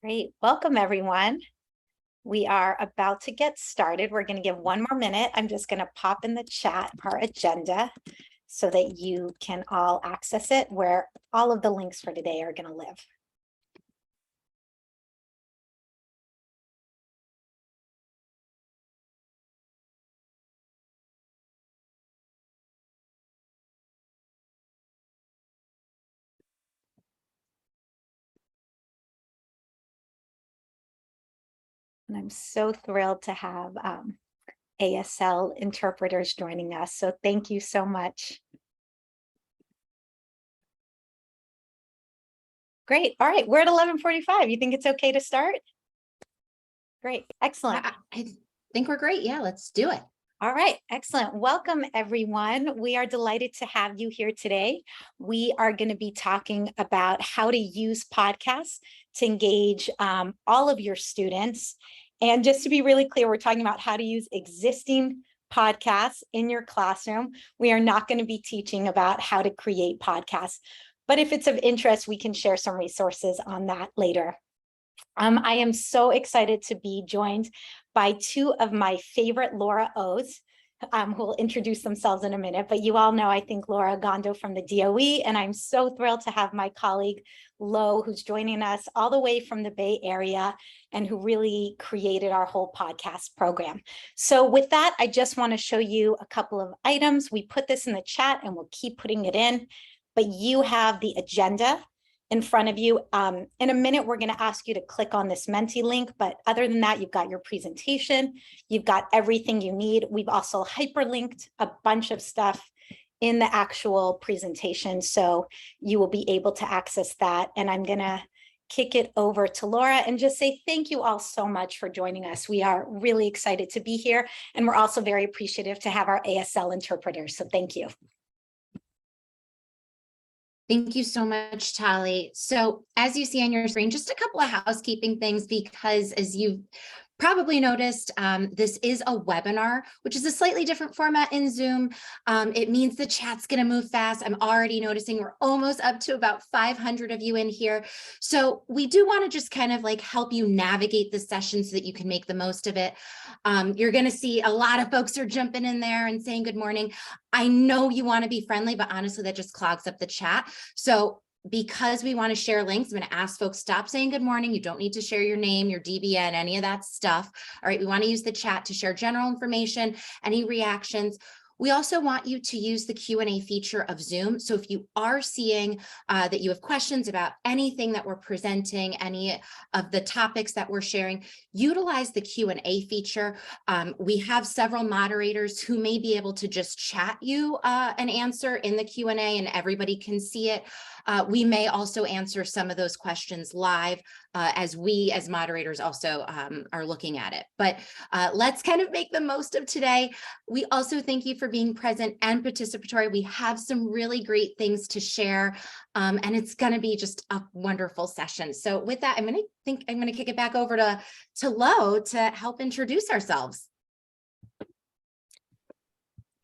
Great. Welcome, everyone. We are about to get started. We're going to give one more minute. I'm just going to pop in the chat our agenda so that you can all access it, where all of the links for today are going to live. And I'm so thrilled to have ASL interpreters joining us. So thank you so much. Great. All right. We're at 11:45. You think it's okay to start? Great. Excellent. I think we're great. Yeah, let's do it. All right, excellent. Welcome, everyone. We are delighted to have you here today. We are going to be talking about how to use podcasts to engage all of your students. And just to be really clear, we're talking about how to use existing podcasts in your classroom. We are not going to be teaching about how to create podcasts, but if it's of interest, we can share some resources on that later. I am so excited to be joined by two of my favorite Laura O's, who will introduce themselves in a minute, but you all know, I think, Laura Gondo from the DOE, and I'm so thrilled to have my colleague, Lo, who's joining us all the way from the Bay Area and who really created our whole podcast program. So with that, I just want to show you a couple of items. We put this in the chat and we'll keep putting it in, but you have the agenda in front of you. In a minute, we're going to ask you to click on this Menti link, but other than that, you've got your presentation, you've got everything you need. We've also hyperlinked a bunch of stuff in the actual presentation, so you will be able to access that. And I'm going to kick it over to Laura and just say thank you all so much for joining us. We are really excited to be here, and we're also very appreciative to have our ASL interpreters, so thank you. Thank you so much, Tali. So as you see on your screen, just a couple of housekeeping things, because as you've probably noticed, this is a webinar, which is a slightly different format in Zoom. It means the chat's going to move fast. I'm already noticing we're almost up to about 500 of you in here. So we do want to just kind of like help you navigate the session so that you can make the most of it. You're going to see a lot of folks are jumping in there and saying good morning. I know you want to be friendly, but honestly, that just clogs up the chat. So because we want to share links, I'm going to ask folks, stop saying good morning. You don't need to share your name, your DBN, any of that stuff. All right, we want to use the chat to share general information, any reactions. We also want you to use the Q&A feature of Zoom. So if you are seeing that you have questions about anything that we're presenting, any of the topics that we're sharing, utilize the Q&A feature. We have several moderators who may be able to just chat you an answer in the Q&A and everybody can see it. We may also answer some of those questions live as we as moderators also are looking at it. But let's kind of make the most of today. We also thank you for being present and participatory. We have some really great things to share, and it's going to be just a wonderful session. So with that, I'm going to kick it back over to Lo to help introduce ourselves.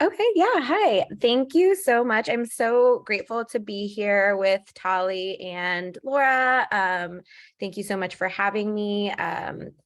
Okay, yeah, hi. Thank you so much. I'm so grateful to be here with Tali and Laura. Thank you so much for having me.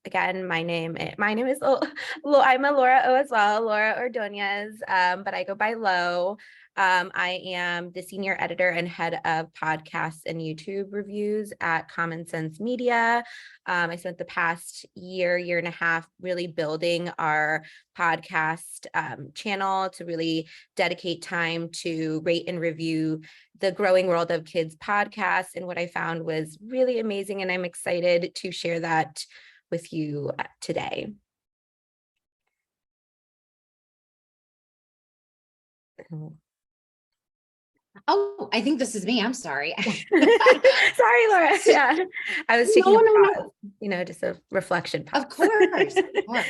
Again, my name is I'm a Laura O as well, Laura Ordonez, but I go by Lo. I am the senior editor and head of podcasts and YouTube reviews at Common Sense Media. I spent the past year and a half really building our podcast channel to really dedicate time to rate and review the growing world of kids podcasts. And what I found was really amazing, and I'm excited to share that with you today. Oh, I think this is me. I'm sorry. Sorry, Laura. Yeah, I was taking no. Just a reflection. Of course, of course.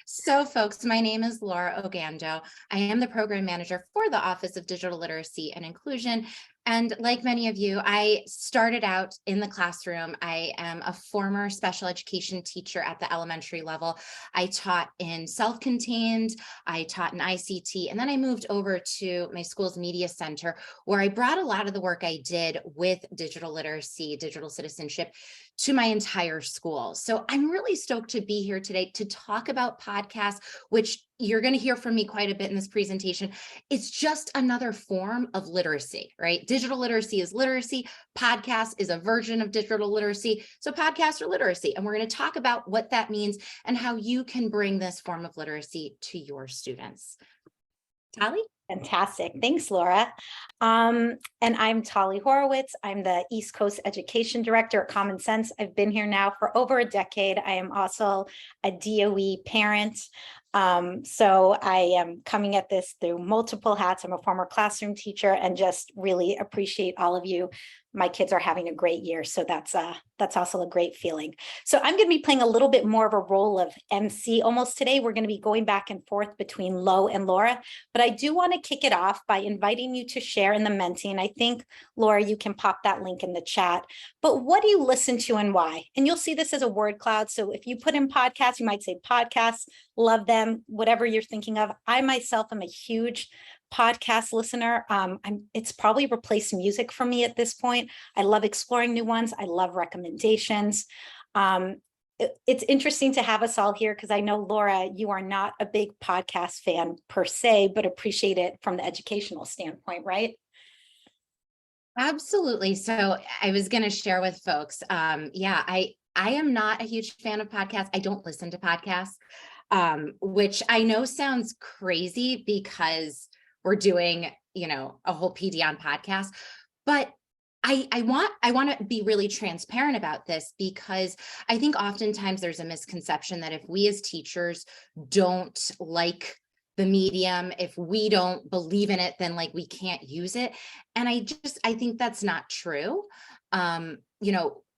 So folks, my name is Laura Ogando. I am the program manager for the Office of Digital Literacy and Inclusion. And like many of you, I started out in the classroom. I am a former special education teacher at the elementary level. I taught in self-contained, I taught in ICT, and then I moved over to my school's media center, where I brought a lot of the work I did with digital literacy, digital citizenship, to my entire school. So I'm really stoked to be here today to talk about podcasts, which you're going to hear from me quite a bit in this presentation. It's just another form of literacy, right? Digital literacy is literacy. Podcast is a version of digital literacy. So podcasts are literacy. And we're going to talk about what that means and how you can bring this form of literacy to your students. Tali? Fantastic. Thanks, Laura. And I'm Tali Horowitz. I'm the East Coast Education Director at Common Sense. I've been here now for over a decade. I am also a DOE parent. So I am coming at this through multiple hats. I'm a former classroom teacher and just really appreciate all of you. My kids are having a great year, so that's also a great feeling. So I'm going to be playing a little bit more of a role of MC almost today. We're going to be going back and forth between Lo and Laura, but I do want to kick it off by inviting you to share in the Menti. And I think, Laura, you can pop that link in the chat. But what do you listen to and why? And you'll see this as a word cloud. So if you put in podcasts, you might say podcasts, love them, whatever you're thinking of. I myself am a huge podcast listener. It's probably replaced music for me at this point. I love exploring new ones. I love recommendations. It's interesting to have us all here because I know, Laura, you are not a big podcast fan per se, but appreciate it from the educational standpoint, right? Absolutely. So I was going to share with folks. Yeah, I am not a huge fan of podcasts. I don't listen to podcasts, which I know sounds crazy because we're doing, a whole PD on podcasts, but I want to be really transparent about this because I think oftentimes there's a misconception that if we as teachers don't like the medium, if we don't believe in it, then like we can't use it. And I think that's not true.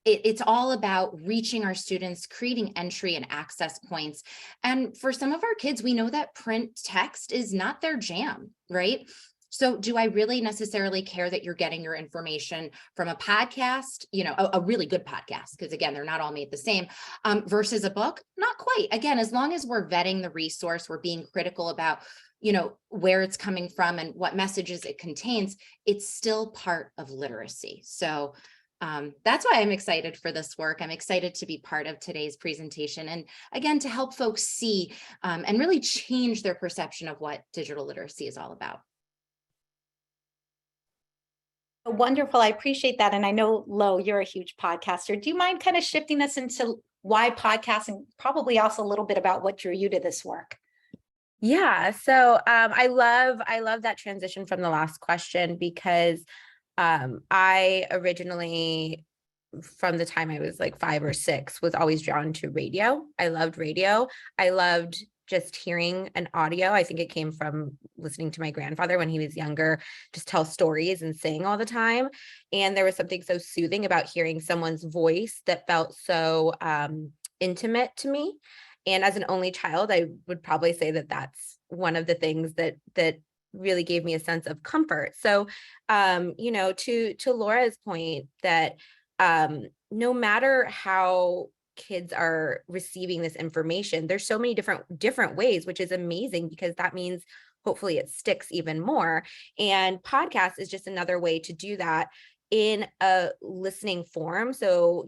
It's all about reaching our students, creating entry and access points. And for some of our kids, we know that print text is not their jam, right? So do I really necessarily care that you're getting your information from a podcast, a really good podcast, because again, they're not all made the same, versus a book? Not quite. Again, as long as we're vetting the resource, we're being critical about, where it's coming from and what messages it contains, it's still part of literacy. So that's why I'm excited for this work. I'm excited to be part of today's presentation and again, to help folks see and really change their perception of what digital literacy is all about. Wonderful. I appreciate that. And I know, Lo, you're a huge podcaster. Do you mind kind of shifting us into why podcasting, probably also a little bit about what drew you to this work? Yeah. So I love that transition from the last question because I originally, from the time I was like 5 or 6, was always drawn to radio. I loved radio. I loved just hearing an audio. I think it came from listening to my grandfather when he was younger, just tell stories and sing all the time. And there was something so soothing about hearing someone's voice that felt so intimate to me. And as an only child, I would probably say that that's one of the things that really gave me a sense of comfort. So, to Laura's point that no matter how kids are receiving this information, there's so many different ways, which is amazing because that means hopefully it sticks even more. And podcast is just another way to do that in a listening form. So,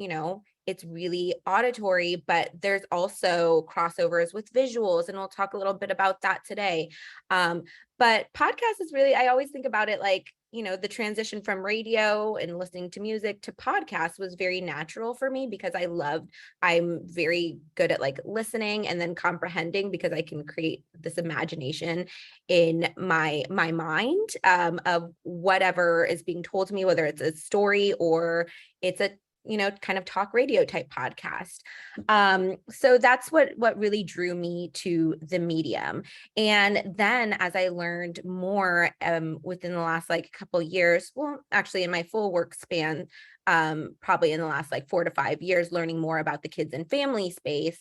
it's really auditory, but there's also crossovers with visuals, and we'll talk a little bit about that today. But podcast is really, I always think about it like, the transition from radio and listening to music to podcast was very natural for me because I'm very good at like listening and then comprehending because I can create this imagination in my mind of whatever is being told to me, whether it's a story or it's a kind of talk radio type podcast. So that's what really drew me to the medium. And then as I learned more within the last like couple years, well, actually in my full work span, probably in the last like 4 to 5 years, learning more about the kids and family space,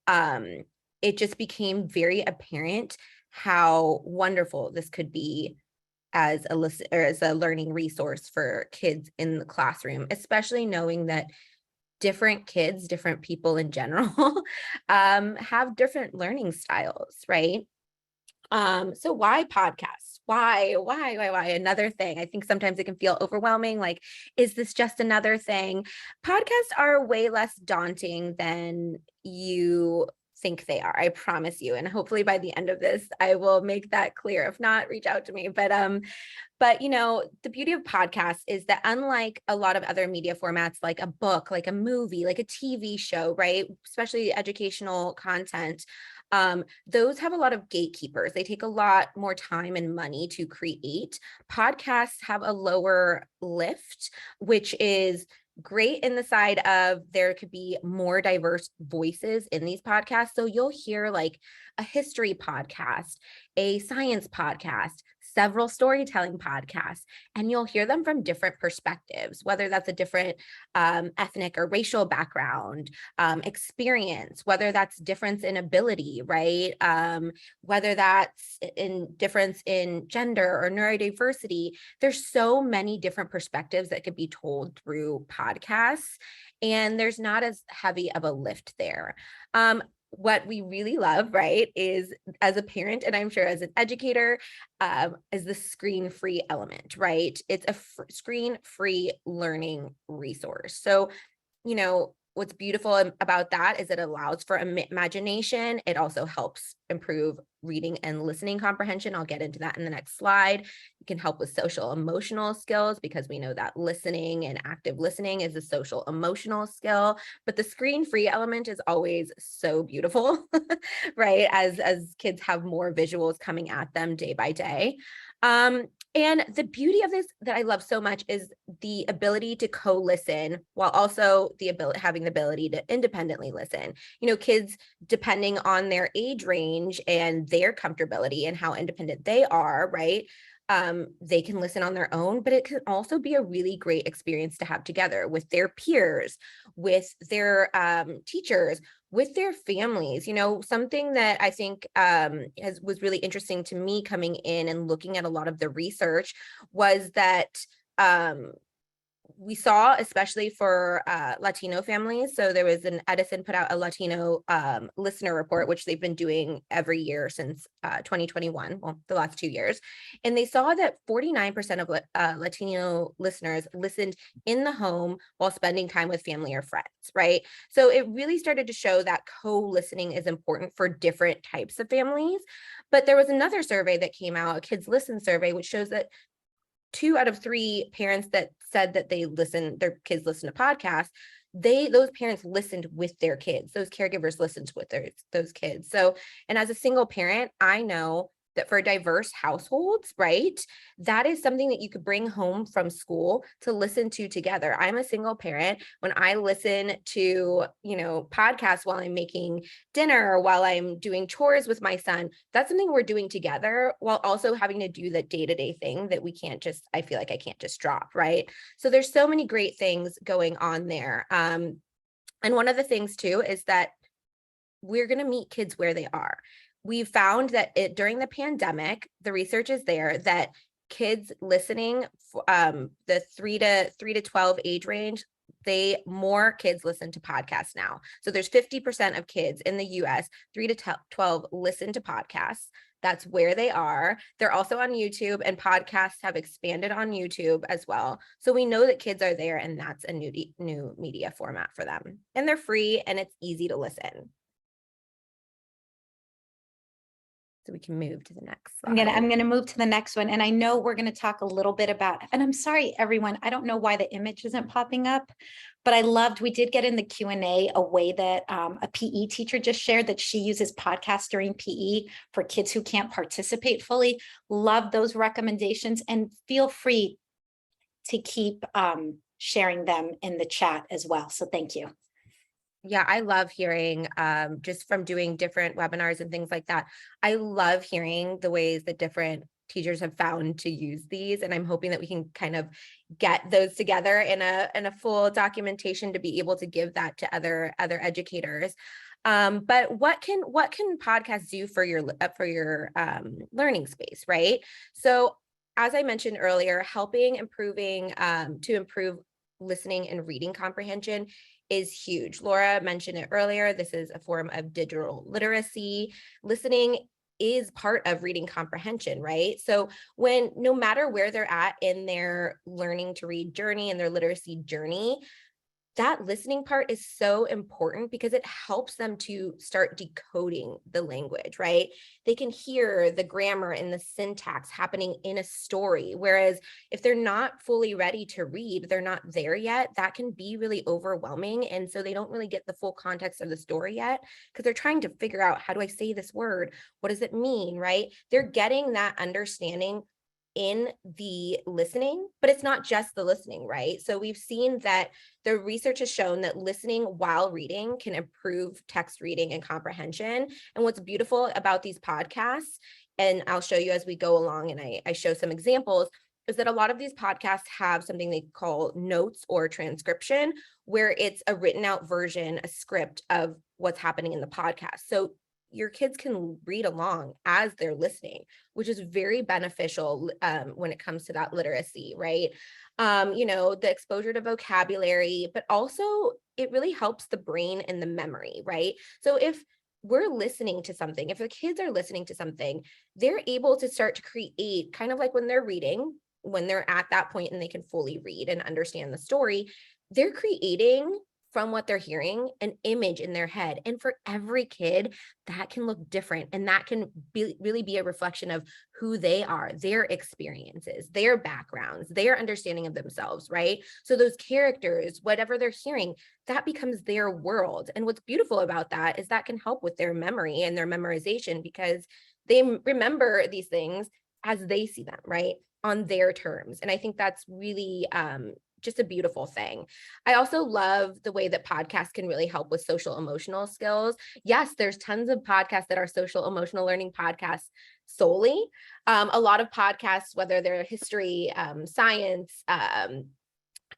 it just became very apparent how wonderful this could be as a learning resource for kids in the classroom, especially knowing that different kids, different people in general, have different learning styles, right? So why podcasts? why another thing? I think sometimes it can feel overwhelming. Like, is this just another thing? Podcasts are way less daunting than you think they are. I promise you. And hopefully by the end of this, I will make that clear. If not, reach out to me. But you know, the beauty of podcasts is that unlike a lot of other media formats, like a book, like a movie, like a TV show, right? Especially educational content, those have a lot of gatekeepers. They take a lot more time and money to create. Podcasts have a lower lift, which is great in the side of there could be more diverse voices in these podcasts. So you'll hear like a history podcast, a science podcast, several storytelling podcasts, and you'll hear them from different perspectives, whether that's a different ethnic or racial background, experience, whether that's difference in ability, right? Whether that's in difference in gender or neurodiversity. There's so many different perspectives that could be told through podcasts, and there's not as heavy of a lift there. What we really love, right, is as a parent, and I'm sure as an educator, is the screen-free element, right? It's a screen-free learning resource. So, you know, what's beautiful about that is it allows for imagination. It also helps improve reading and listening comprehension. I'll get into that in the next slide. It can help with social emotional skills because we know that listening and active listening is a social emotional skill, but the screen-free element is always so beautiful, right? As kids have more visuals coming at them day by day. And the beauty of this that I love so much is the ability to co-listen while also having the ability to independently listen. You know, kids, depending on their age range and their comfortability and how independent they are, right? They can listen on their own, but it can also be a really great experience to have together with their peers, with their teachers, with their families. You know, something that I think was really interesting to me coming in and looking at a lot of the research was that we saw, especially for Latino families. So there was Edison put out a Latino listener report, which they've been doing every year since 2021, well, the last 2 years. And they saw that 49% of Latino listeners listened in the home while spending time with family or friends, right? So it really started to show that co-listening is important for different types of families. But there was another survey that came out, a Kids Listen survey, which shows that 2 out of 3 parents that said that their kids listen to podcasts, those parents listened with their kids. Those caregivers listened with those kids. So, and as a single parent, I know that for diverse households, right, that is something that you could bring home from school to listen to together. I'm a single parent. When I listen to, you know, podcasts while I'm making dinner or while I'm doing chores with my son, that's something we're doing together while also having to do the day-to-day thing that I feel like I can't just drop, right? So there's so many great things going on there. And one of the things too is that we're going to meet kids where they are. We found that during the pandemic, the research is there that kids listening, the 3 to 12 age range, more kids listen to podcasts now. So there's 50% of kids in the US, 3 to 12, listen to podcasts. That's where they are. They're also on YouTube, and podcasts have expanded on YouTube as well. So we know that kids are there, and that's a new media format for them. And they're free and it's easy to listen. So we can move to the next slide. I'm gonna move to the next one. And I know we're gonna talk a little bit about, and I'm sorry, everyone, I don't know why the image isn't popping up, but we did get in the Q&A a way that a PE teacher just shared that she uses podcasts during PE for kids who can't participate fully. Love those recommendations, and feel free to keep sharing them in the chat as well. So thank you. Yeah, I love hearing just from doing different webinars and things like that. I love hearing the ways that different teachers have found to use these, and I'm hoping that we can kind of get those together in a full documentation to be able to give that to other educators. But what can podcasts do for your learning space, right? So as I mentioned earlier, to improve listening and reading comprehension is huge. Laura mentioned it earlier. This is a form of digital literacy. Listening is part of reading comprehension, right? So when, no matter where they're at in their learning to read journey and their literacy journey, that listening part is so important because it helps them to start decoding the language, right? They can hear the grammar and the syntax happening in a story. Whereas if they're not fully ready to read, they're not there yet, that can be really overwhelming. And so they don't really get the full context of the story yet because they're trying to figure out, how do I say this word? What does it mean, right? They're getting that understanding in the listening, but it's not just the listening, right? So we've seen that the research has shown that listening while reading can improve text reading and comprehension. And what's beautiful about these podcasts, and I'll show you as we go along, and I show some examples, is that a lot of these podcasts have something they call notes or transcription, where it's a written out version, a script of what's happening in the podcast. So your kids can read along as they're listening, which is very beneficial when it comes to that literacy, right? The exposure to vocabulary, but also it really helps the brain and the memory, right? So if we're listening to something, if the kids are listening to something, they're able to start to create, kind of like when they're reading, when they're at that point and they can fully read and understand the story, they're creating from what they're hearing an image in their head. And for every kid, that can look different. And that can really be a reflection of who they are, their experiences, their backgrounds, their understanding of themselves, right? So those characters, whatever they're hearing, that becomes their world. And what's beautiful about that is that can help with their memory and their memorization because they remember these things as they see them, right? On their terms. And I think that's really just a beautiful thing. I also love the way that podcasts can really help with social emotional skills. Yes, there's tons of podcasts that are social emotional learning podcasts solely. A lot of podcasts, whether they're history, science,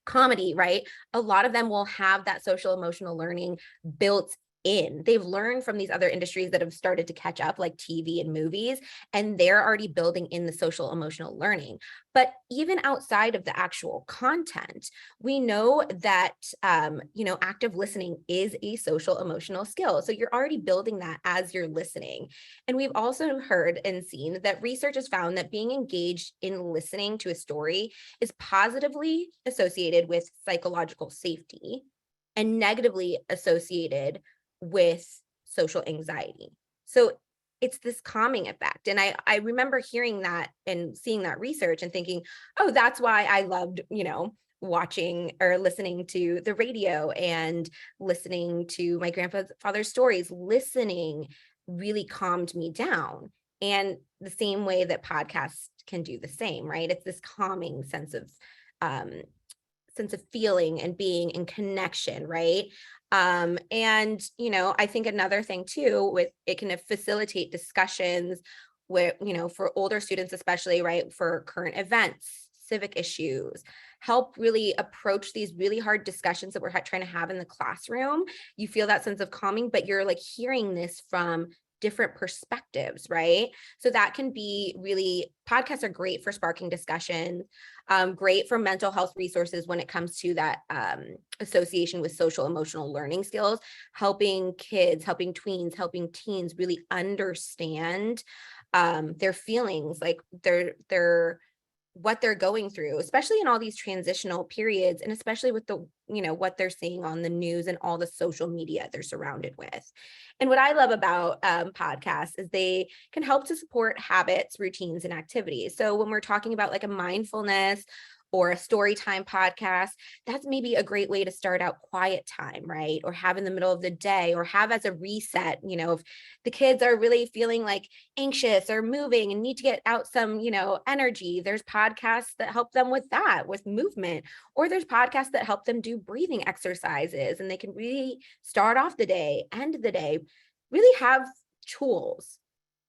comedy, right? A lot of them will have that social emotional learning built in. They've learned from these other industries that have started to catch up, like TV and movies, and they're already building in the social emotional learning. But even outside of the actual content, we know that active listening is a social emotional skill. So you're already building that as you're listening. And we've also heard and seen that research has found that being engaged in listening to a story is positively associated with psychological safety and negatively associated with social anxiety. So it's this calming effect. And I remember hearing that and seeing that research and thinking, oh, that's why I loved, watching or listening to the radio and listening to my grandfather's stories. Listening really calmed me down. And the same way that podcasts can do the same, right? It's this calming sense of feeling and being in connection, right? I think another thing too, with it can facilitate discussions with, for older students, especially, right, for current events, civic issues, help really approach these really hard discussions that we're trying to have in the classroom. You feel that sense of calming, but you're like hearing this from different perspectives, right? So that can be really, podcasts are great for sparking discussions, great for mental health resources when it comes to that association with social emotional learning skills, helping kids, helping tweens, helping teens really understand their feelings, like their what they're going through, especially in all these transitional periods, and especially with the, what they're seeing on the news and all the social media they're surrounded with. And what I love about podcasts is they can help to support habits, routines, and activities. So when we're talking about like a mindfulness or a story time podcast, that's maybe a great way to start out quiet time, right? Or have in the middle of the day, or have as a reset, if the kids are really feeling like anxious or moving and need to get out some, energy, there's podcasts that help them with that, with movement, or there's podcasts that help them do breathing exercises, and they can really start off the day, end the day, really have tools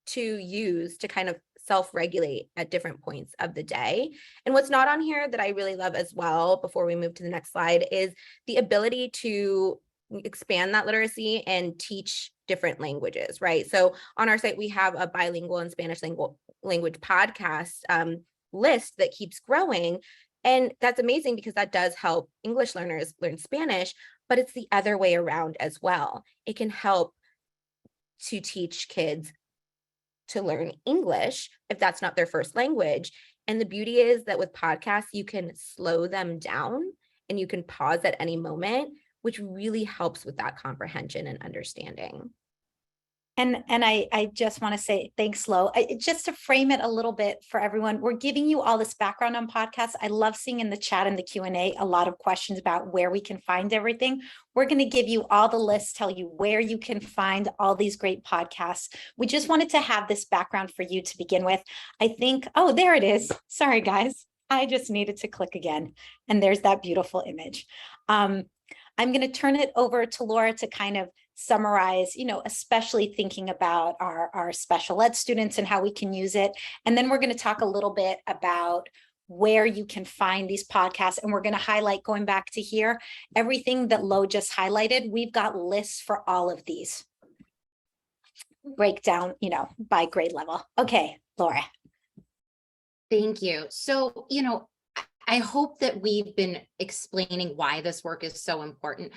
to use to kind of self-regulate at different points of the day. And what's not on here that I really love as well, before we move to the next slide, is the ability to expand that literacy and teach different languages, right? So on our site, we have a bilingual and Spanish language podcast list that keeps growing. And that's amazing because that does help English learners learn Spanish, but it's the other way around as well. It can help to teach kids to learn English if that's not their first language. And the beauty is that with podcasts, you can slow them down and you can pause at any moment, which really helps with that comprehension and understanding. And I just want to say thanks, Lo. Just to frame it a little bit for everyone, we're giving you all this background on podcasts. I love seeing in the chat and the Q&A a lot of questions about where we can find everything. We're going to give you all the lists, tell you where you can find all these great podcasts. We just wanted to have this background for you to begin with. I think, oh, there it is. Sorry, guys. I just needed to click again. And there's that beautiful image. I'm going to turn it over to Laura to kind of summarize, especially thinking about our special ed students and how we can use it. And then we're going to talk a little bit about where you can find these podcasts. And we're going to highlight, going back to here, everything that Lo just highlighted. We've got lists for all of these. Breakdown, by grade level. Okay, Laura. Thank you. So, I hope that we've been explaining why this work is so important.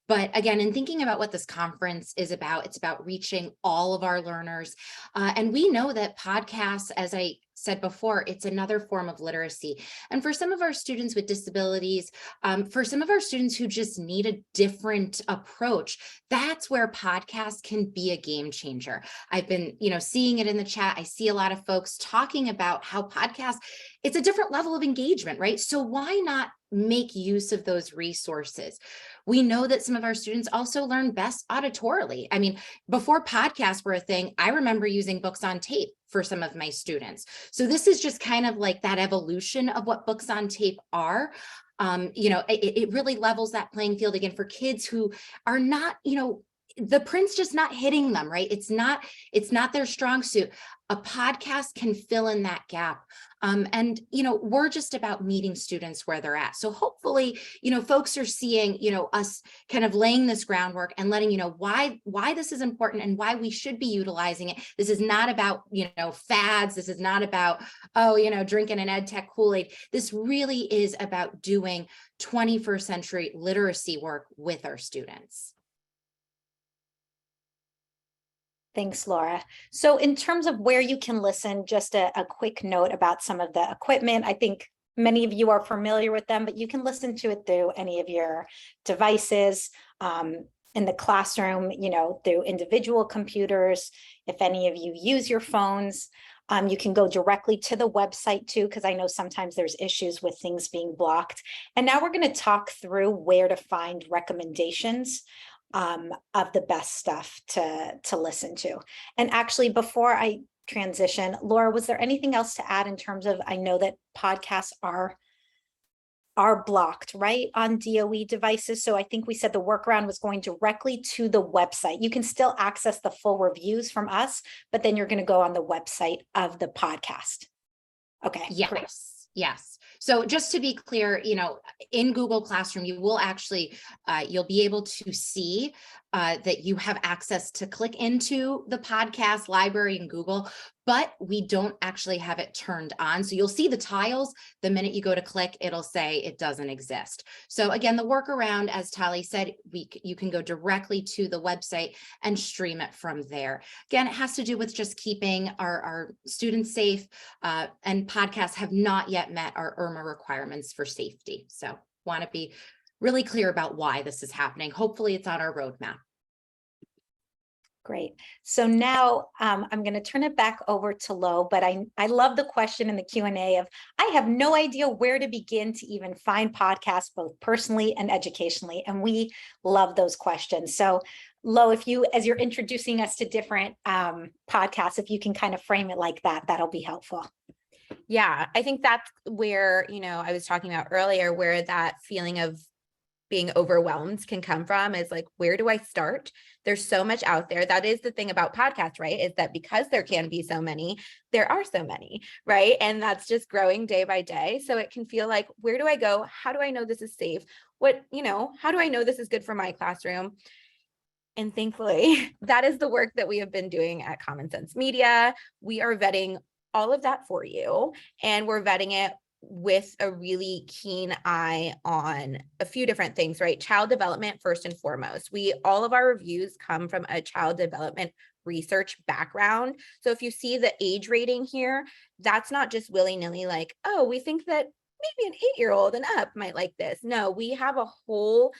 But again, in thinking about what this conference is about, it's about reaching all of our learners. And we know that podcasts, as I said before, it's another form of literacy. And for some of our students with disabilities, for some of our students who just need a different approach, that's where podcasts can be a game changer. I've been, seeing it in the chat. I see a lot of folks talking about how podcasts, it's a different level of engagement, right? So why not make use of those resources? We know that some of our students also learn best auditorily. I mean, before podcasts were a thing, I remember using books on tape for some of my students. So this is just kind of like that evolution of what books on tape are. It really levels that playing field again for kids who are not, the print's just not hitting them, right? It's not their strong suit. A podcast can fill in that gap. We're just about meeting students where they're at. So hopefully, folks are seeing, us kind of laying this groundwork and letting you know why this is important and why we should be utilizing it. This is not about, fads. This is not about, drinking an ed tech Kool-Aid. This really is about doing 21st century literacy work with our students. Thanks, Laura. So in terms of where you can listen, just a quick note about some of the equipment. I think many of you are familiar with them, but you can listen to it through any of your devices, in the classroom, through individual computers. If any of you use your phones, you can go directly to the website too, because I know sometimes there's issues with things being blocked. And now we're going to talk through where to find recommendations of the best stuff to listen to. And actually, before I transition, Laura, was there anything else to add in terms of, I know that podcasts are blocked, right, on DOE devices. So I think we said the workaround was going directly to the website. You can still access the full reviews from us, but then you're going to go on the website of the podcast. Okay. Yes. Great. Yes. So just to be clear, in Google Classroom, you will actually, you'll be able to see that you have access to click into the podcast library in Google, but we don't actually have it turned on. So you'll see the tiles. The minute you go to click, it'll say it doesn't exist. So again, the workaround, as Tali said, you can go directly to the website and stream it from there. Again, it has to do with just keeping our students safe, and podcasts have not yet met our IRMA requirements for safety. So want to be really clear about why this is happening. Hopefully it's on our roadmap. Great. So now I'm going to turn it back over to Lo, but I love the question in the Q&A of, I have no idea where to begin to even find podcasts, both personally and educationally. And we love those questions. So Lo, if you, as you're introducing us to different podcasts, if you can kind of frame it like that, that'll be helpful. Yeah, I think that's where, I was talking about earlier, where that feeling of being overwhelmed can come from, is like, where do I start? There's so much out there. That is the thing about podcasts, right? Is that because there can be so many, there are so many, right? And that's just growing day by day. So it can feel like, where do I go? How do I know this is safe? How do I know this is good for my classroom? And thankfully, that is the work that we have been doing at Common Sense Media. We are vetting all of that for you, and we're vetting it with a really keen eye on a few different things, right? Child development, first and foremost. All of our reviews come from a child development research background. So if you see the age rating here, that's not just willy-nilly like, oh, we think that maybe an 8-year-old and up might like this. No, we have a whole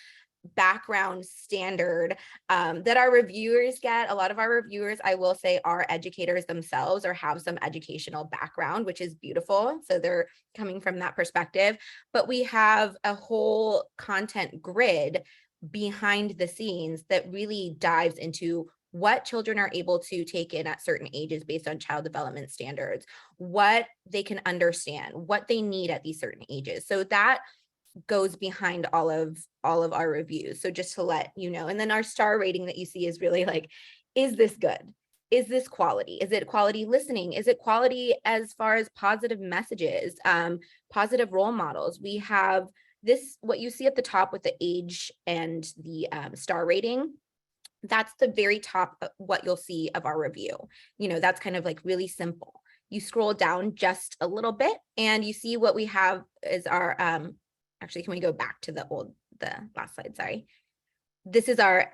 background standard that our reviewers get. A lot of our reviewers, I will say, are educators themselves or have some educational background, which is beautiful. So they're coming from that perspective. But we have a whole content grid behind the scenes that really dives into what children are able to take in at certain ages based on child development standards, what they can understand, what they need at these certain ages. So that goes behind all of our reviews. So just to let you know, and then our star rating that you see is really like, is this good? Is this quality? Is it quality listening? Is it quality as far as positive messages, positive role models? We have this, what you see at the top with the age and the star rating. That's the very top of what you'll see of our review. You know, that's kind of like really simple. You scroll down just a little bit and you see what we have is our actually, can we go back to the last slide? Sorry. This is our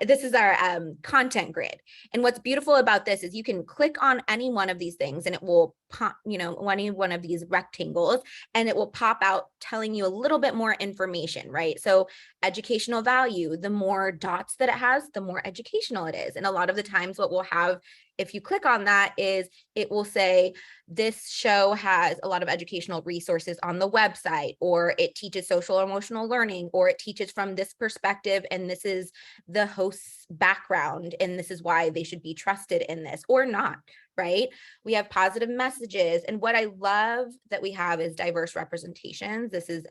content grid. And what's beautiful about this is you can click on any one of these things and it will pop, you know, any one of these rectangles, and it will pop out telling you a little bit more information, right? So educational value, the more dots that it has, the more educational it is. And a lot of the times what we'll have, if you click on that, is it will say, this show has a lot of educational resources on the website, or it teaches social or emotional learning, or it teaches from this perspective, and this is the host's background, and this is why they should be trusted in this, or not, right? We have positive messages. And what I love that we have is diverse representations. This is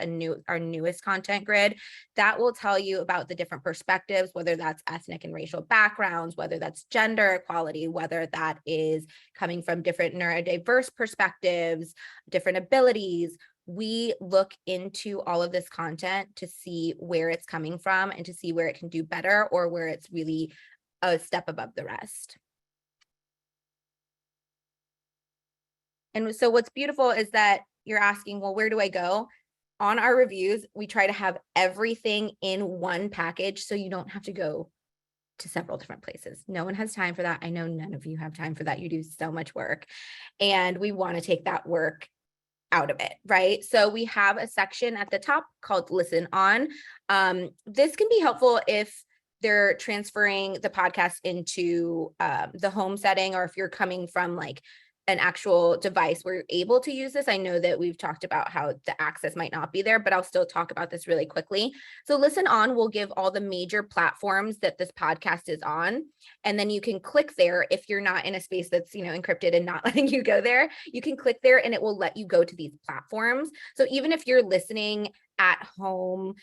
our newest content grid that will tell you about the different perspectives, whether that's ethnic and racial backgrounds, whether that's gender equality, whether that is coming from different neurodiverse perspectives, different abilities. We look into all of this content to see where it's coming from and to see where it can do better or where it's really a step above the rest. And so what's beautiful is that you're asking, well, where do I go? On our reviews, we try to have everything in one package so you don't have to go to several different places. No one has time for that. I know none of you have time for that. You do so much work, and we want to take that work out of it, right? So we have a section at the top called Listen On. This can be helpful if they're transferring the podcast into the home setting, or if you're coming from like an actual device where you're able to use this. I know that we've talked about how the access might not be there, but I'll still talk about this really quickly. So Listen On will give all the major platforms that this podcast is on. And then you can click there. If you're not in a space that's, you know, encrypted and not letting you go there, you can click there and it will let you go to these platforms. So even if you're listening at home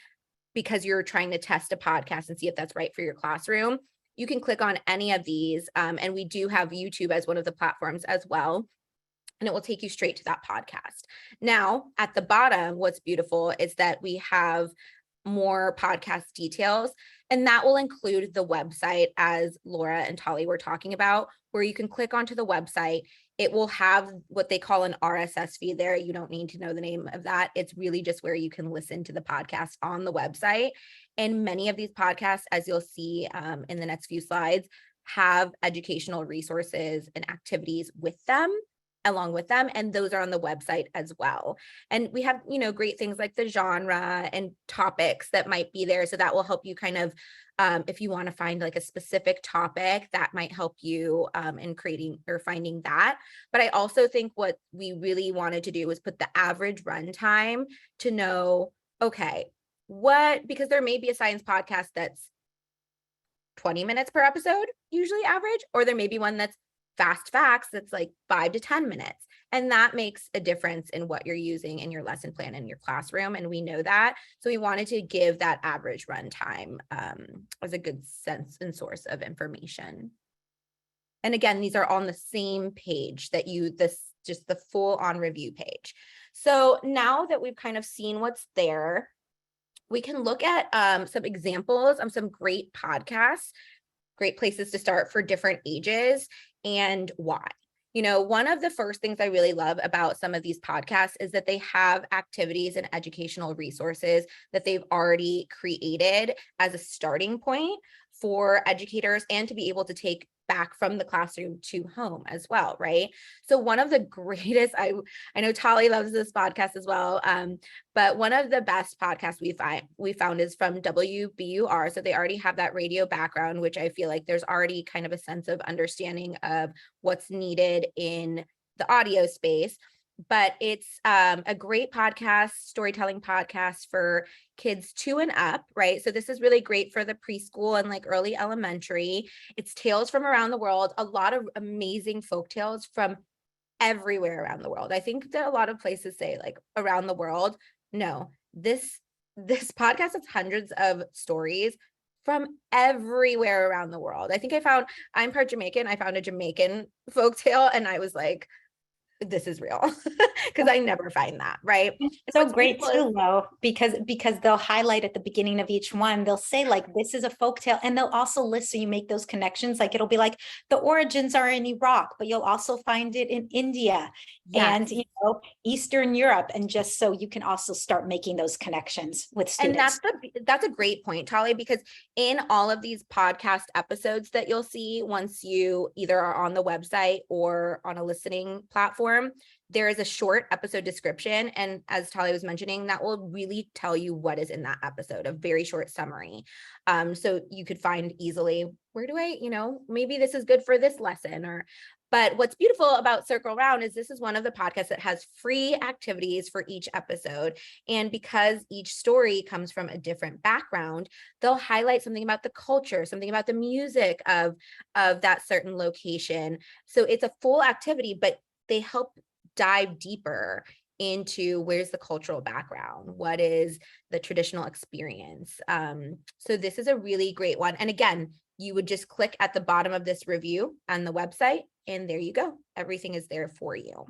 because you're trying to test a podcast and see if that's right for your classroom, you can click on any of these. And we do have YouTube as one of the platforms as well. And it will take you straight to that podcast. Now, at the bottom, what's beautiful is that we have more podcast details, and that will include the website, as Laura and Tali were talking about, where you can click onto the website. It will have what they call an RSS feed there. You don't need to know the name of that. It's really just where you can listen to the podcast on the website. And many of these podcasts, as you'll see in the next few slides, have educational resources and activities with them, along with them, and those are on the website as well. And we have, you know, great things like the genre and topics that might be there. So that will help you kind of, if you want to find like a specific topic, that might help you in creating or finding that. But I also think what we really wanted to do was put the average runtime to know, okay, because there may be a science podcast that's 20 minutes per episode, usually average, or there may be one that's fast facts that's like 5 to 10 minutes. And that makes a difference in what you're using in your lesson plan in your classroom. And we know that. So we wanted to give that average runtime as a good sense and source of information. And again, these are on the same page that just the full on review page. So now that we've kind of seen what's there, we can look at some examples of some great podcasts, great places to start for different ages, and why. You know, one of the first things I really love about some of these podcasts is that they have activities and educational resources that they've already created as a starting point for educators and to be able to take back from the classroom to home as well, right? So one of the greatest, I know Tali loves this podcast as well, but one of the best podcasts we found is from WBUR. So they already have that radio background, which I feel like there's already kind of a sense of understanding of what's needed in the audio space. But it's a great podcast, storytelling podcast for kids 2 and up, right? So this is really great for the preschool and like early elementary. It's tales from around the world, a lot of amazing folk tales from everywhere around the world. I think that a lot of places say like around the world. No, this podcast has hundreds of stories from everywhere around the world. I think I'm part Jamaican. I found a Jamaican folk tale and I was like, this is real, because I never find that, right? So great too, Lo, because they'll highlight at the beginning of each one, they'll say like, this is a folktale, and they'll also list, so you make those connections, like it'll be like the origins are in Iraq, but you'll also find it in India and Eastern Europe, and just so you can also start making those connections with students. And that's a great point, Tali, because in all of these podcast episodes that you'll see once you either are on the website or on a listening platform, there is a short episode description. And as Tali was mentioning, that will really tell you what is in that episode, a very short summary. So you could find easily, where do I, maybe this is good for this lesson. But what's beautiful about Circle Round is this is one of the podcasts that has free activities for each episode. And because each story comes from a different background, they'll highlight something about the culture, something about the music of that certain location. So it's a full activity, but they help dive deeper into where's the cultural background, what is the traditional experience. So this is a really great one. And again, you would just click at the bottom of this review on the website, and there you go. Everything is there for you.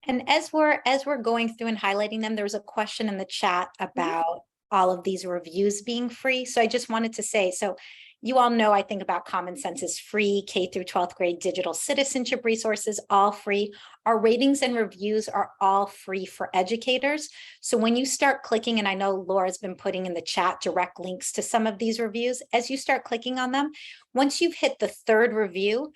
And as we're going through and highlighting them, there was a question in the chat about all of these reviews being free. So I just wanted to say, so you all know I think about Common Sense is free, K through 12th grade digital citizenship resources, all free. Our ratings and reviews are all free for educators. So when you start clicking, and I know Laura's been putting in the chat direct links to some of these reviews, as you start clicking on them, once you've hit the 3rd review,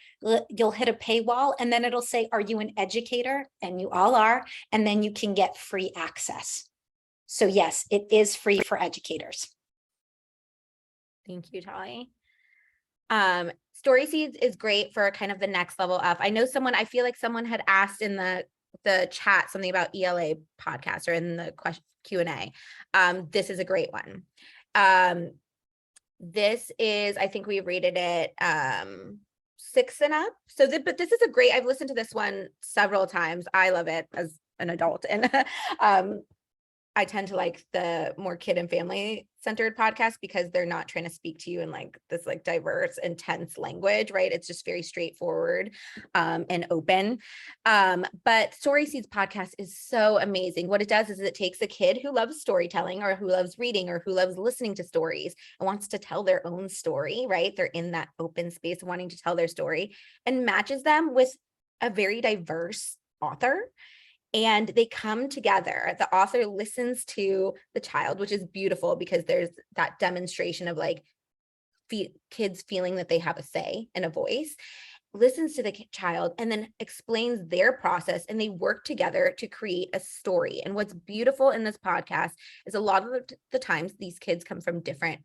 you'll hit a paywall, and then it'll say, are you an educator? And you all are, and then you can get free access. So yes, it is free for educators. Thank you, Tali. Story Seeds is great for kind of the next level up. I feel like someone had asked in the chat something about ELA podcast or in the Q&A. This is a great one. This is, I think we rated it 6 and up. So, but this is I've listened to this one several times. I love it as an adult, and I tend to like the more kid and family centered podcast because they're not trying to speak to you in like this like diverse, intense language, right? It's just very straightforward and open. But Story Seeds podcast is so amazing. What it does is it takes a kid who loves storytelling or who loves reading or who loves listening to stories and wants to tell their own story, right? They're in that open space wanting to tell their story, and matches them with a very diverse author. And they come together. The author listens to the child, which is beautiful because there's that demonstration of like kids feeling that they have a say and a voice, listens to the child and then explains their process, and they work together to create a story. And what's beautiful in this podcast is a lot of the times these kids come from different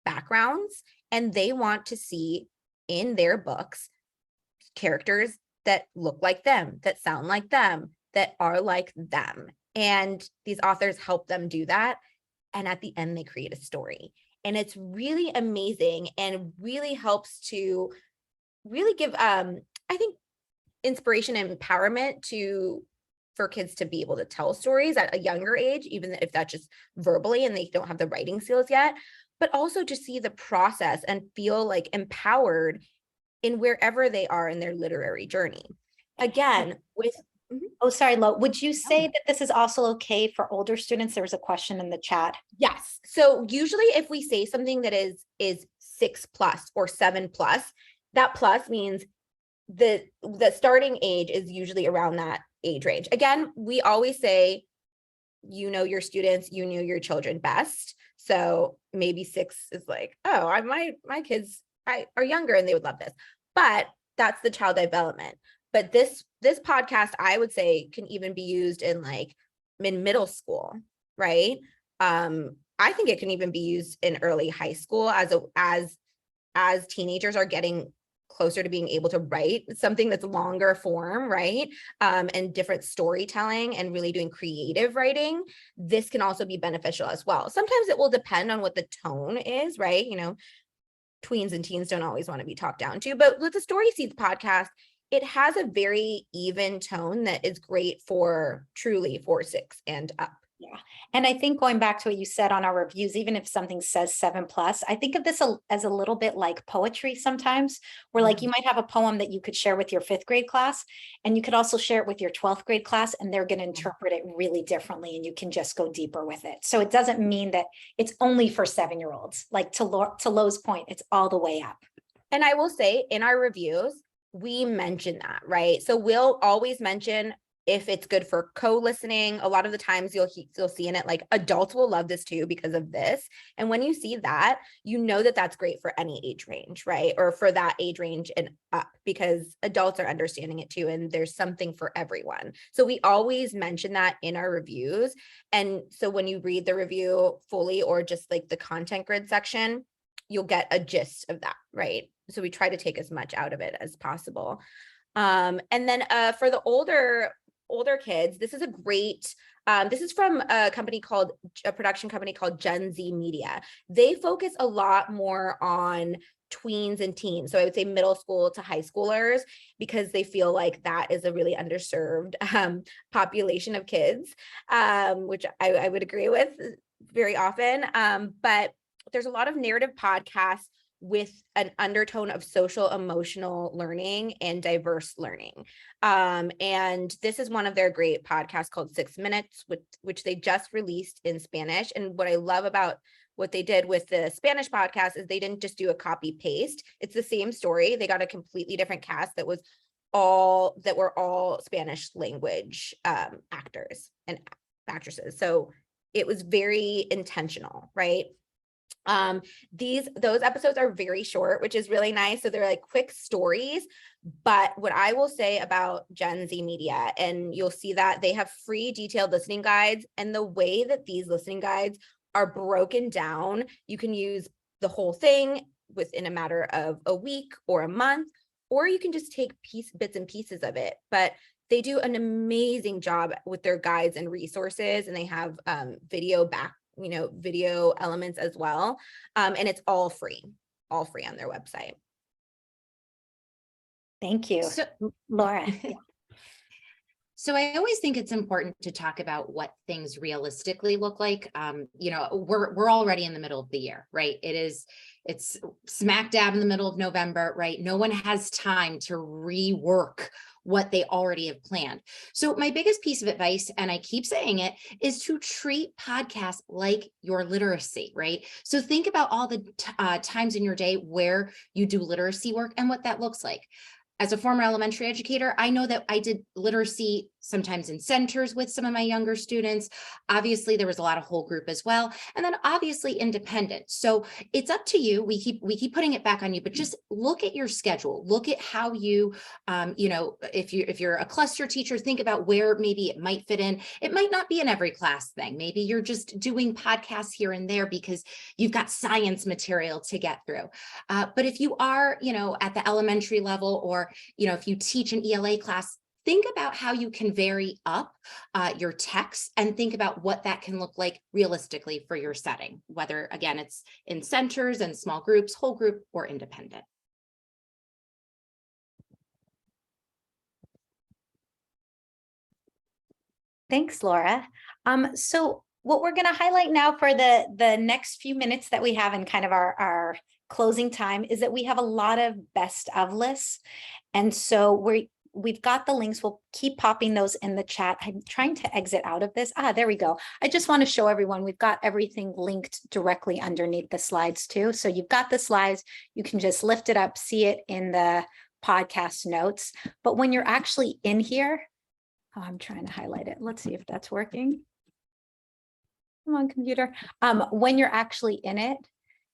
backgrounds, and they want to see in their books characters that look like them, that sound like them, that are like them. And these authors help them do that. And at the end, they create a story. And it's really amazing and really helps to really give, I think, inspiration and empowerment for kids to be able to tell stories at a younger age, even if that's just verbally and they don't have the writing skills yet, but also to see the process and feel like empowered in wherever they are in their literary journey. Again, with Oh, sorry, Lo. Would you say that this is also okay for older students? There was a question in the chat. Yes. So usually if we say something that is 6+ or 7+, that plus means the starting age is usually around that age range. Again, we always say, you know your students, you know your children best. So maybe 6 is like, oh, my kids are younger and they would love this. But that's the child development. But this podcast, I would say, can even be used in like in middle school, right? I think it can even be used in early high school as teenagers are getting closer to being able to write something that's longer form, right? And different storytelling and really doing creative writing. This can also be beneficial as well. Sometimes it will depend on what the tone is, right? You know, tweens and teens don't always want to be talked down to, but with the Story Seeds podcast, it has a very even tone that is great for truly 4, 6 and up. Yeah. And I think going back to what you said on our reviews, even if something says 7+, I think of this as a little bit like poetry sometimes, where like you might have a poem that you could share with your 5th grade class, and you could also share it with your 12th grade class, and they're going to interpret it really differently, and you can just go deeper with it. So it doesn't mean that it's only for 7-year-olds. Like to Lo's point, it's all the way up. And I will say in our reviews, we mention that, right? So we'll always mention if it's good for co-listening. A lot of the times you'll see in it like adults will love this too because of this. And when you see that, you know that that's great for any age range, right? Or for that age range and up, because adults are understanding it too, and there's something for everyone. So we always mention that in our reviews. And so when you read the review fully or just like the content grid section, you'll get a gist of that, right? So we try to take as much out of it as possible. And then for the older kids, this is a great, this is from a production company called Gen Z Media. They focus a lot more on tweens and teens. So I would say middle school to high schoolers, because they feel like that is a really underserved population of kids, which I would agree with very often. But there's a lot of narrative podcasts with an undertone of social emotional learning and diverse learning. And this is one of their great podcasts called 6 Minutes, which they just released in Spanish. And what I love about what they did with the Spanish podcast is they didn't just do a copy paste. It's the same story. They got a completely different cast that were all Spanish language actors and actresses. So it was very intentional, right? Those episodes are very short, which is really nice. So they're like quick stories. But what I will say about Gen Z Media, and you'll see that they have free detailed listening guides, and the way that these listening guides are broken down, you can use the whole thing within a matter of a week or a month, or you can just take bits and pieces of it. But they do an amazing job with their guides and resources, and they have video elements as well. And it's all free on their website. Thank you. So, Laura. So I always think it's important to talk about what things realistically look like. We're already in the middle of the year, right? It's smack dab in the middle of November, right? No one has time to rework what they already have planned. So my biggest piece of advice, and I keep saying it, is to treat podcasts like your literacy, right? So think about all the times in your day where you do literacy work and what that looks like. As a former elementary educator, I know that I did literacy sometimes in centers with some of my younger students. Obviously, there was a lot of whole group as well. And then obviously independent. So it's up to you. We keep putting it back on you, but just look at your schedule. Look at how you, if you're a cluster teacher, think about where maybe it might fit in. It might not be in every class thing. Maybe you're just doing podcasts here and there because you've got science material to get through. But if you are, at the elementary level, or, if you teach an ELA class, think about how you can vary up your text and think about what that can look like realistically for your setting, whether, again, it's in centers and small groups, whole group, or independent. Thanks, Laura. So what we're going to highlight now for the next few minutes that we have in kind of our closing time is that we have a lot of best of lists. And so we've got the links. We'll keep popping those in the chat. I'm trying to exit out of this. There we go. I just want to show everyone we've got everything linked directly underneath the slides too. So you've got the slides. You can just lift it up, see it in the podcast notes. But when you're actually in here, I'm trying to highlight it. Let's see if that's working. Come on, computer. When you're actually in it,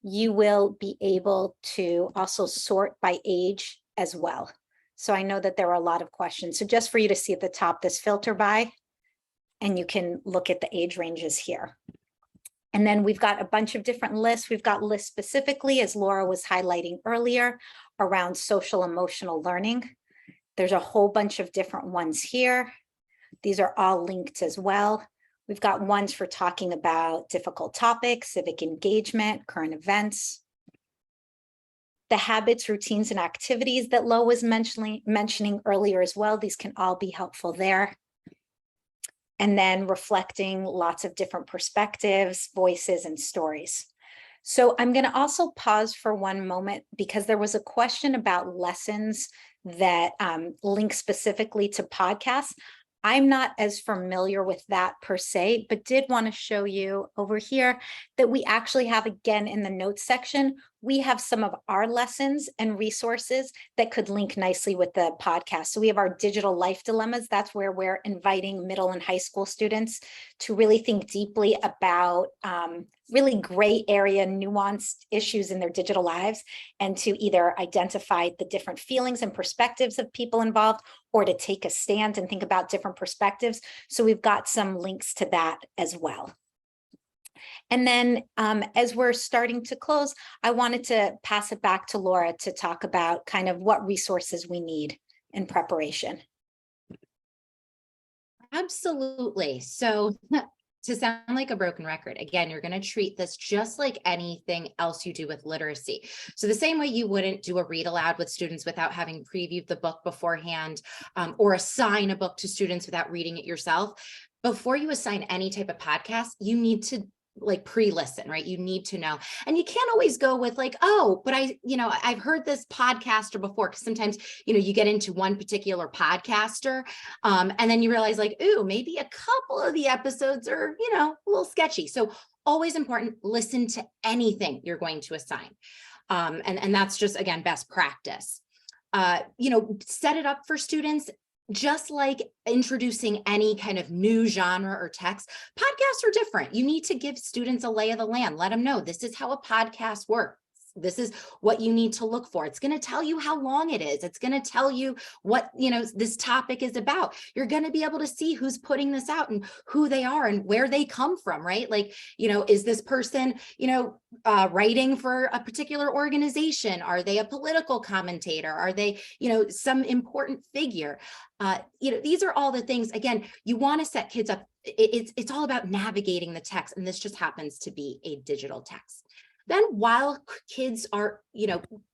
you will be able to also sort by age as well. So I know that there are a lot of questions. So just for you to see at the top, this filter by, and you can look at the age ranges here. And then we've got a bunch of different lists. We've got lists specifically, as Laura was highlighting earlier, around social emotional learning. There's a whole bunch of different ones here. These are all linked as well. We've got ones for talking about difficult topics, civic engagement, current events. The habits, routines, and activities that Lo was mentioning earlier as well. These can all be helpful there. And then reflecting lots of different perspectives, voices, and stories. So I'm going to also pause for one moment because there was a question about lessons that link specifically to podcasts. I'm not as familiar with that per se, but did want to show you over here that we actually have, again, in the notes section, we have some of our lessons and resources that could link nicely with the podcast. So we have our digital life dilemmas. That's where we're inviting middle and high school students to really think deeply about really gray area, nuanced issues in their digital lives, and to either identify the different feelings and perspectives of people involved, or to take a stand and think about different perspectives. So we've got some links to that as well. And then as we're starting to close, I wanted to pass it back to Laura to talk about kind of what resources we need in preparation. Absolutely. So to sound like a broken record, again, you're going to treat this just like anything else you do with literacy. So the same way you wouldn't do a read aloud with students without having previewed the book beforehand, or assign a book to students without reading it yourself, before you assign any type of podcast, you need to like pre-listen, right? You need to know. And you can't always go with like, oh, but I've heard this podcaster before, because sometimes, you get into one particular podcaster, and then you realize like, ooh, maybe a couple of the episodes are, a little sketchy. So always important, listen to anything you're going to assign. And that's just, again, best practice. Set it up for students. Just like introducing any kind of new genre or text, podcasts are different. You need to give students a lay of the land. Let them know this is how a podcast works. This is what you need to look for. It's going to tell you how long it is. It's going to tell you what, this topic is about. You're going to be able to see who's putting this out and who they are and where they come from, right? Like, is this person, writing for a particular organization? Are they a political commentator? Are they, some important figure? These are all the things, again, you want to set kids up. It's all about navigating the text. And this just happens to be a digital text. Then while kids are,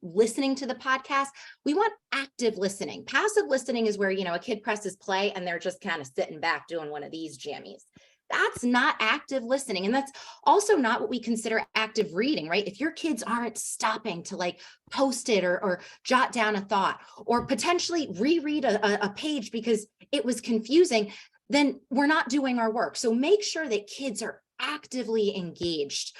listening to the podcast, we want active listening. Passive listening is where, a kid presses play and they're just kind of sitting back doing one of these jammies. That's not active listening. And that's also not what we consider active reading, right? If your kids aren't stopping to like post it or jot down a thought or potentially reread a page because it was confusing, then we're not doing our work. So make sure that kids are actively engaged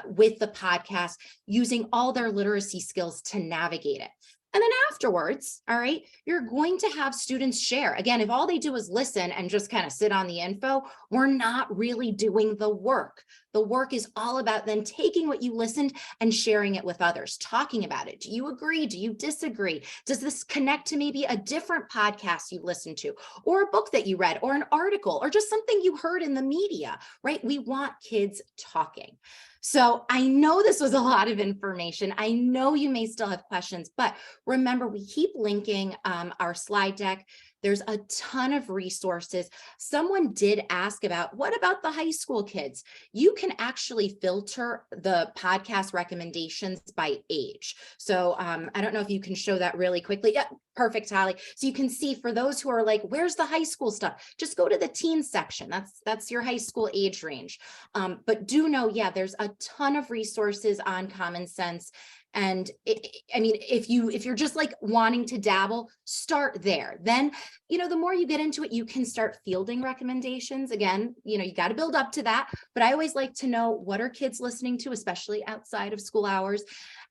with the podcast, using all their literacy skills to navigate it. And then afterwards, all right, you're going to have students share. Again, if all they do is listen and just kind of sit on the info, we're not really doing the work. The work is all about then taking what you listened and sharing it with others, talking about it. Do you agree? Do you disagree? Does this connect to maybe a different podcast you listened to, or a book that you read, or an article, or just something you heard in the media, right? We want kids talking. So I know this was a lot of information. I know you may still have questions, but remember, we keep linking our slide deck. There's a ton of resources. Someone did ask about, what about the high school kids? You can actually filter the podcast recommendations by age. So I don't know if you can show that really quickly. Yeah, perfect, Holly. So you can see for those who are like, where's the high school stuff? Just go to the teen section. That's your high school age range. But do know, yeah, there's a ton of resources on Common Sense. And if you're just like wanting to dabble, start there. Then, the more you get into it, you can start fielding recommendations. Again, you got to build up to that. But I always like to know, what are kids listening to, especially outside of school hours,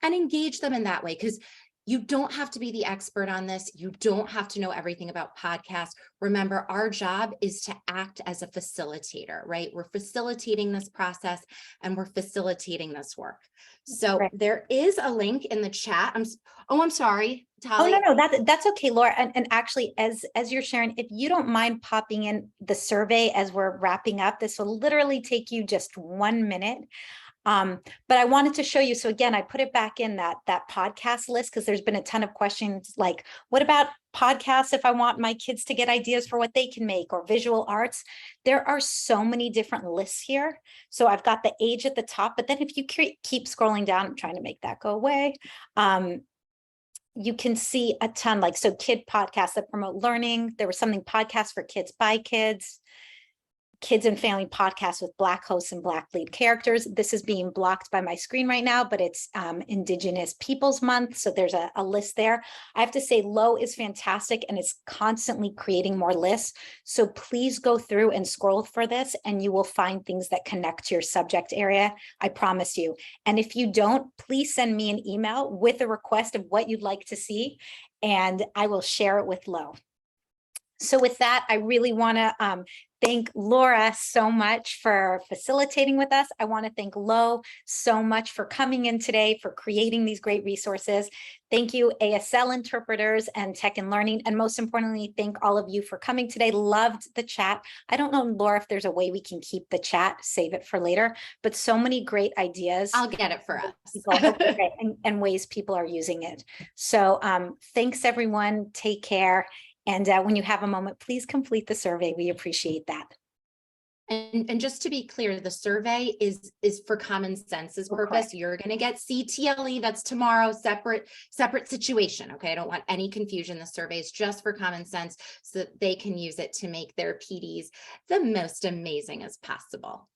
and engage them in that way. Because You don't have to be the expert on this. You don't have to know everything about podcasts. Remember, our job is to act as a facilitator, right? We're facilitating this process and we're facilitating this work. So Right. there is a link in the chat. I'm sorry, Oh, Tali. no, that's okay, Laura. And actually, as you're sharing, if you don't mind popping in the survey as we're wrapping up, this will literally take you just 1 minute. But I wanted to show you. So again, I put it back in that podcast list because there's been a ton of questions like, what about podcasts if I want my kids to get ideas for what they can make, or visual arts? There are so many different lists here. So I've got the age at the top, but then if you keep scrolling down, I'm trying to make that go away. You can see a ton, like, so kid podcasts that promote learning. There was something podcast for kids by kids. Kids and family podcasts with Black hosts and Black lead characters. This is being blocked by my screen right now, but it's Indigenous Peoples Month. So there's a list there. I have to say Low is fantastic and it's constantly creating more lists. So please go through and scroll for this and you will find things that connect to your subject area. I promise you. And if you don't, please send me an email with a request of what you'd like to see and I will share it with Low. So with that, I really want to thank Laura so much for facilitating with us. I want to thank Lo so much for coming in today, for creating these great resources. Thank you, ASL interpreters and tech and learning. And most importantly, thank all of you for coming today. Loved the chat. I don't know, Laura, if there's a way we can keep the chat, save it for later, but so many great ideas. I'll get it for us. Okay, and ways people are using it. So thanks, everyone. Take care. And when you have a moment, please complete the survey. We appreciate that. And just to be clear, the survey is for Common Sense's purpose. Okay. You're going to get CTLE. That's tomorrow, separate situation. Okay. I don't want any confusion. The survey is just for Common Sense so that they can use it to make their PDs the most amazing as possible.